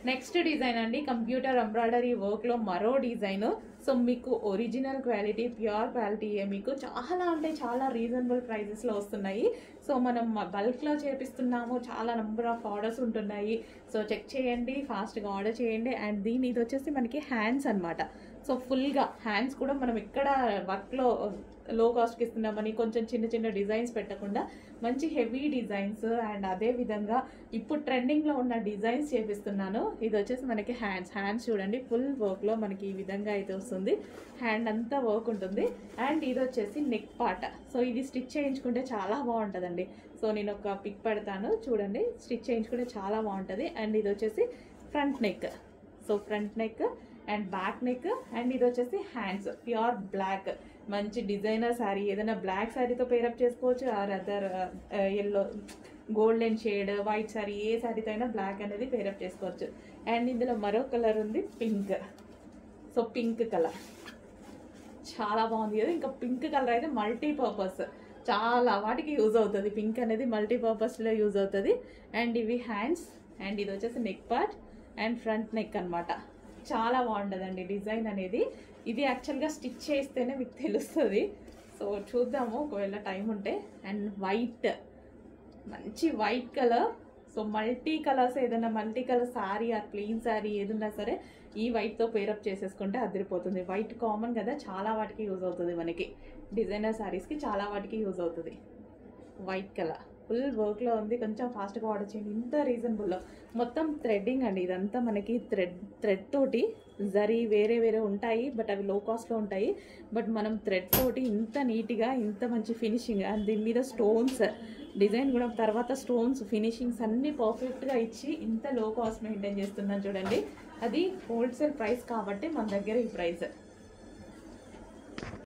Next design అండి computer embroidery వర్క్లో మరో డిజైన్. సో మీకు ఒరిజినల్ క్వాలిటీ ప్యూర్ క్వాలిటీ మీకు చాలా అంటే చాలా రీజనబుల్ ప్రైజెస్లో వస్తున్నాయి. సో మనం బల్క్లో చేపిస్తున్నాము, చాలా నెంబర్ ఆఫ్ ఆర్డర్స్ ఉంటున్నాయి. సో చెక్ చేయండి, ఫాస్ట్గా ఆర్డర్ చేయండి. అండ్ ఇది వచ్చేసి మనకి హ్యాండ్స్ అనమాట. సో ఫుల్గా హ్యాండ్స్ కూడా మనం ఎక్కడ వర్క్లో లో కాస్ట్కి ఇస్తున్నామని కొంచెం చిన్న చిన్న డిజైన్స్ పెట్టకుండా మంచి హెవీ డిజైన్స్ అండ్ అదే విధంగా ఇప్పుడు ట్రెండింగ్లో ఉన్న డిజైన్స్ చేపిస్తున్నాను. ఇది వచ్చేసి మనకి హ్యాండ్స్ చూడండి ఫుల్ వర్క్లో మనకి ఈ విధంగా అయితే వస్తుంది. హ్యాండ్ అంతా వర్క్ ఉంటుంది. అండ్ ఇది వచ్చేసి నెక్ పార్ట్. సో ఇది స్టిచ్ చేయించుకుంటే చాలా బాగుంటుందండి. సో నేను ఒక పిక్ పెడతాను చూడండి, స్టిచ్ చేయించుకుంటే చాలా బాగుంటుంది. అండ్ ఇది వచ్చేసి front neck. So front neck and back neck. And ఇది వచ్చేసి హ్యాండ్స్ ప్యూర్ బ్లాక్, మంచి డిజైనర్ శారీ, ఏదైనా బ్లాక్ శారీతో పేరప్ చేసుకోవచ్చు. Or other yellow golden shade white sari, ఏ శారీతో అయినా బ్లాక్ అనేది పేరప్ చేసుకోవచ్చు. అండ్ ఇందులో మరో కలర్ ఉంది పింక్. సో పింక్ కలర్ చాలా బాగుంది కదా. ఇంకా పింక్ కలర్ అయితే మల్టీపర్పస్, చాలా వాటికి యూజ్ అవుతుంది. పింక్ అనేది మల్టీపర్పస్లో యూజ్ అవుతుంది. అండ్ ఇవి హ్యాండ్స్. అండ్ ఇది వచ్చేసి neck part and front neck అనమాట. చాలా బాగుంటుందండి డిజైన్ అనేది. ఇది యాక్చువల్గా స్టిచ్ చేస్తేనే మీకు తెలుస్తుంది. సో చూద్దాము ఒకవేళ టైం ఉంటే. అండ్ వైట్, మంచి white colour. So multi colours, ఏదైనా multi colour sari or plain sari ఏదన్నా సరే ఈ వైట్తో పేరప్ చేసేసుకుంటే అదిరిపోతుంది. వైట్ కామన్ కదా, చాలా వాటికి యూజ్ అవుతుంది. మనకి డిజైనర్ శారీస్కి చాలా వాటికి యూజ్ అవుతుంది. వైట్ కలర్ ఫుల్ వర్క్లో ఉంది. కొంచెం ఫాస్ట్గా ఆర్డర్ చేయండి. ఇంత రీజనబుల్లో మొత్తం థ్రెడ్డింగ్ అండి. ఇదంతా మనకి థ్రెడ్ తోటి, జరీ వేరే వేరే ఉంటాయి బట్ అవి లో కాస్ట్లో ఉంటాయి. బట్ మనం థ్రెడ్ తోటి ఇంత నీట్గా ఇంత మంచి ఫినిషింగ్, అండ్ దీని మీద స్టోన్స్ డిజైన్ కూడా తర్వాత స్టోన్స్ ఫినిషింగ్స్ అన్నీ పర్ఫెక్ట్గా ఇచ్చి ఇంత లో కాస్ట్ మెయింటైన్ చేస్తున్నాను చూడండి. అది హోల్సేల్ ప్రైస్ కాబట్టి మన దగ్గర ఈ ప్రైస్.